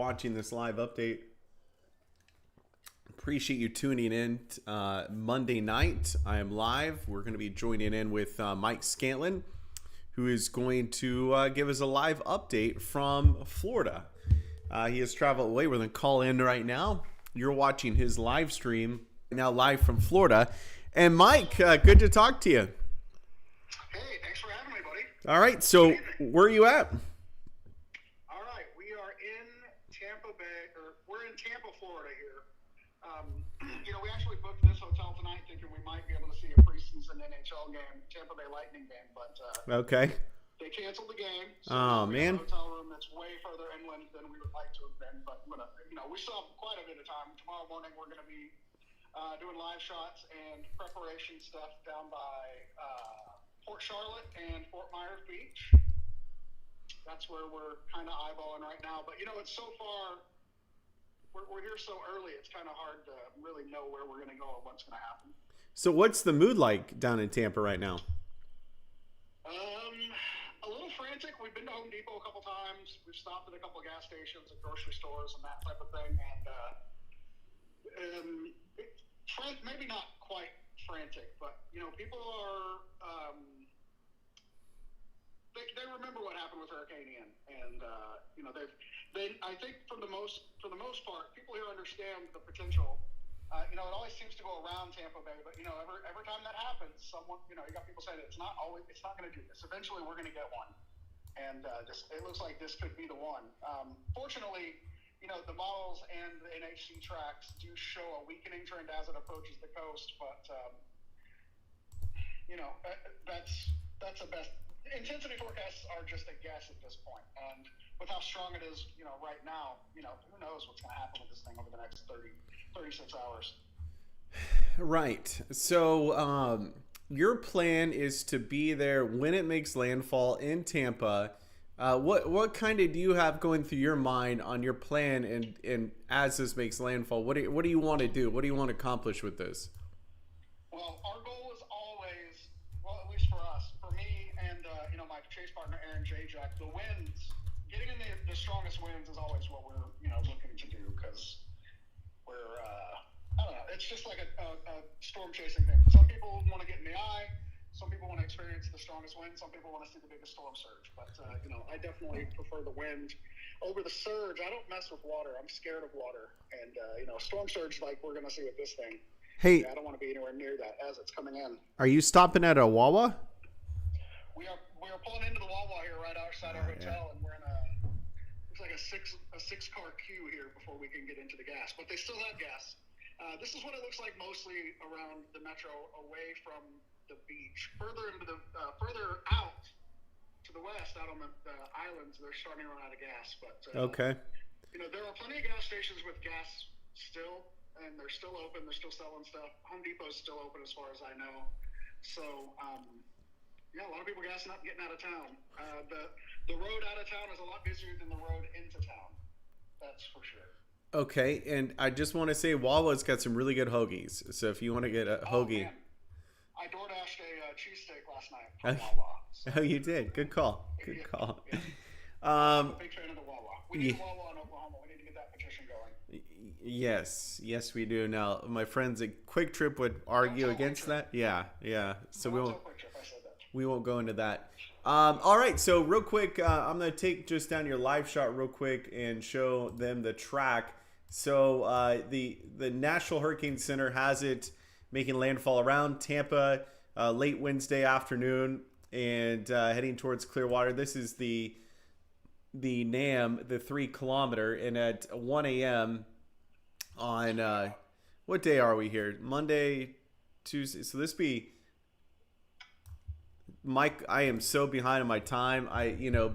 watching this live update. Appreciate you tuning in. Monday night, I am live. We're going to be joining in with Mike Scantlin, who is going to give us a live update from Florida. He has traveled away. We're going to call in right now. You're watching his live stream now live from Florida. And Mike, good to talk to you. Hey, thanks for having me, buddy. All right, so where are you at? All right, we are in Tampa Bay, or we're in Tampa, Florida here. We actually booked this hotel tonight thinking we might be able to see a preseason NHL game, Tampa Bay Lightning game, but Okay. they canceled the game. So Oh, we man. have a hotel room that's way further inland than we would like to have been, but we still have quite a bit of time. Tomorrow morning we're going to be doing live shots and preparation stuff down by Port Charlotte and Fort Myers Beach. That's where we're kind of eyeballing right now. But, it's so far, we're here so early, it's kind of hard to really know where we're going to go or what's going to happen. So what's the mood like down in Tampa right now? A little frantic. We've been to Home Depot a couple times. We've stopped at a couple of gas stations and grocery stores and that type of thing. And maybe not quite frantic, but people are they remember what happened with Hurricane Ian, and I think for the most part, people here understand the potential. It always seems to go around Tampa Bay, but every time that happens, someone you got people saying it's not going to do this. Eventually, we're going to get one, and it looks like this could be the one. Fortunately, the models and the NHC tracks do show a weakening trend as it approaches the coast, but that's the best. Intensity forecasts are just a guess at this point, and with how strong it is, right now, who knows what's going to happen with this thing over the next 36 hours. Right. So your plan is to be there when it makes landfall in Tampa. What kind of do you have going through your mind on your plan and as this makes landfall? What do you want to do? What do you want to accomplish with this? Well, our goal is always, at least for us, for me and my chase partner Aaron Jack, the winds, getting in the strongest winds is always what we're looking to do, because we're I don't know, it's just like a storm chasing thing. Some people want to get in the eye. Some people want to experience the strongest wind. Some people want to see the biggest storm surge. But, I definitely prefer the wind over the surge. I don't mess with water. I'm scared of water. And, storm surge like we're going to see with this thing. Hey, I don't want to be anywhere near that as it's coming in. Are you stopping at a Wawa? We are pulling into the Wawa here right outside our hotel, and we're in looks like a six-car queue here before we can get into the gas. But they still have gas. This is what it looks like mostly around the metro, away from the beach. Further out to the west, out on the islands, they're starting to run out of gas. But Okay. There are plenty of gas stations with gas still, and they're still open. They're still selling stuff. Home Depot's still open as far as I know. So a lot of people gas not getting out of town. The road out of town is a lot busier than the road into town. That's for sure. Okay, and I just want to say Wawa's got some really good hoagies. So if you want to get a hoagie. Man. I DoorDashed a cheesesteak last night from Okay. Wawa. So. Oh, you did. Good call. Good call. Yeah. I'm a big fan of the Wawa. We need a Wawa in Oklahoma. We need to get that petition going. Yes, we do. Now, my friends at Quick Trip would argue against that. Yeah. So we won't go into that. All right, so real quick, I'm going to take just down your live shot real quick and show them the track. So the National Hurricane Center has it making landfall around Tampa late Wednesday afternoon and heading towards Clearwater. This is the NAM, the 3 kilometer, and at 1 a.m. on what day are we here? Monday, Tuesday. So this be Mike. I am so behind on my time.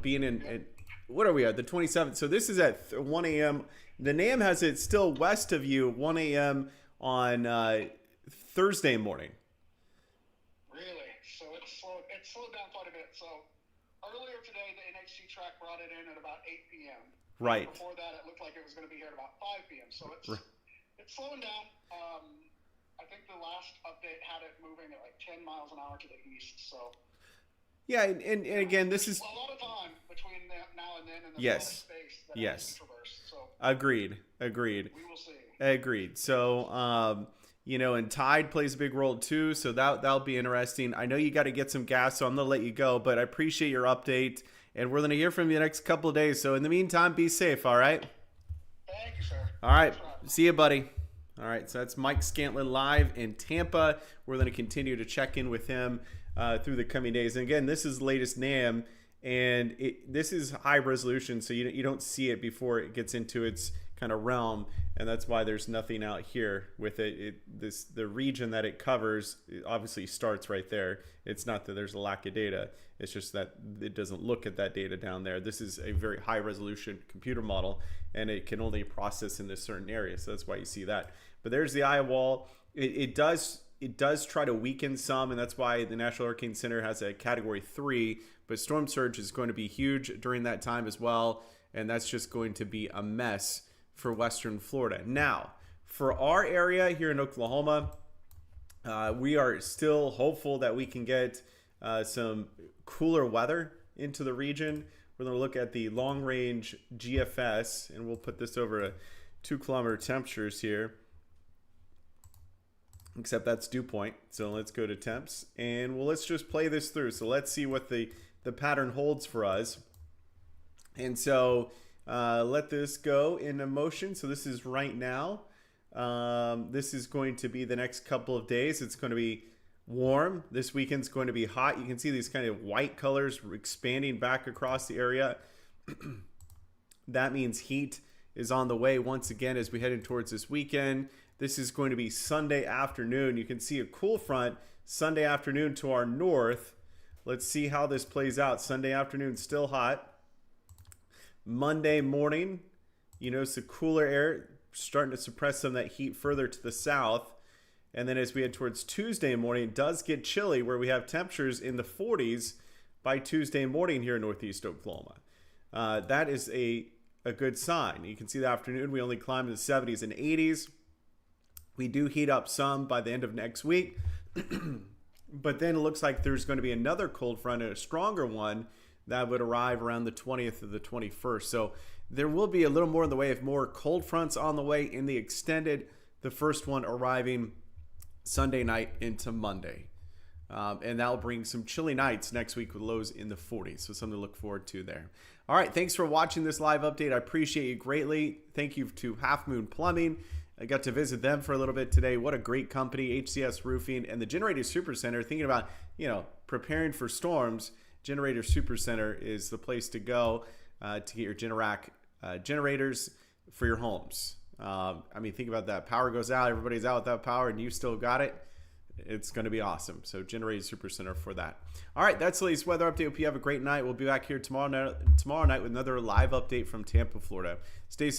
Being in what are we at, the 27th? So this is at 1 a.m. The NAM has it still west of you, 1 a.m. on Thursday morning. Really? So it slowed down quite a bit. So earlier today, the NHC track brought it in at about 8 p.m. Right. Before that, it looked like it was going to be here at about 5 p.m. So it's slowing down. I think the last update had it moving at like 10 miles an hour to the east. So Yeah, and again, this is a lot of time between now and then, and there's a lot of yes, space that has to yes, be traversed. So agreed, we will see. agreed. So you know, and tide plays a big role too, so that'll be interesting. I know you got to get some gas, so I'm gonna let you go, but I appreciate your update, and we're gonna hear from you the next couple of days. So in the meantime, be safe. All right. Thank you, sir. All right. See you, buddy. All right. So that's Mike Scantlin live in Tampa. We're going to continue to check in with him through the coming days. And again, this is latest NAM, and this is high resolution, so you don't see it before it gets into its kind of realm, and that's why there's nothing out here with it. The region that it covers, it obviously starts right there. It's not that there's a lack of data. It's just that it doesn't look at that data down there. This is a very high resolution computer model, and it can only process in this certain area. So that's why you see that. But there's the eye wall. It does try to weaken some, and that's why the National Hurricane Center has a Category 3. But storm surge is going to be huge during that time as well, and that's just going to be a mess for Western Florida. Now, for our area here in Oklahoma, we are still hopeful that we can get some cooler weather into the region. We're going to look at the long range GFS, and we'll put this over a 2-kilometer temperatures here, except that's dew point. So let's go to temps, and let's just play this through. So let's see what the pattern holds for us. And so let this go into motion. So this is right now. This is going to be the next couple of days. It's going to be warm. This weekend's going to be hot. You can see these kind of white colors expanding back across the area. That means heat is on the way once again as we head in towards this weekend. This is going to be Sunday afternoon. You can see a cool front Sunday afternoon to our north. Let's see how this plays out. Sunday afternoon, still hot. Monday morning, you notice the cooler air starting to suppress some of that heat further to the south. And then as we head towards Tuesday morning, it does get chilly where we have temperatures in the 40s by Tuesday morning here in Northeast Oklahoma. That is a good sign. You can see the afternoon, we only climb in the 70s and 80s. We do heat up some by the end of next week. But then it looks like there's going to be another cold front, and a stronger one that would arrive around the 20th or the 21st. So there will be a little more in the way of more cold fronts on the way in the extended. The first one arriving Sunday night into Monday. And that'll bring some chilly nights next week with lows in the 40s. So something to look forward to there. All right. Thanks for watching this live update. I appreciate you greatly. Thank you to Half Moon Plumbing. I got to visit them for a little bit today. What a great company, HCS Roofing and the Generator SuperCenter. Thinking about, preparing for storms, Generator SuperCenter is the place to go to get your Generac generators for your homes. Think about that. Power goes out, everybody's out without power, and you still got it. It's going to be awesome. So Generator SuperCenter for that. All right, that's the latest weather update. Hope you have a great night. We'll be back here tomorrow night with another live update from Tampa, Florida. Stay safe.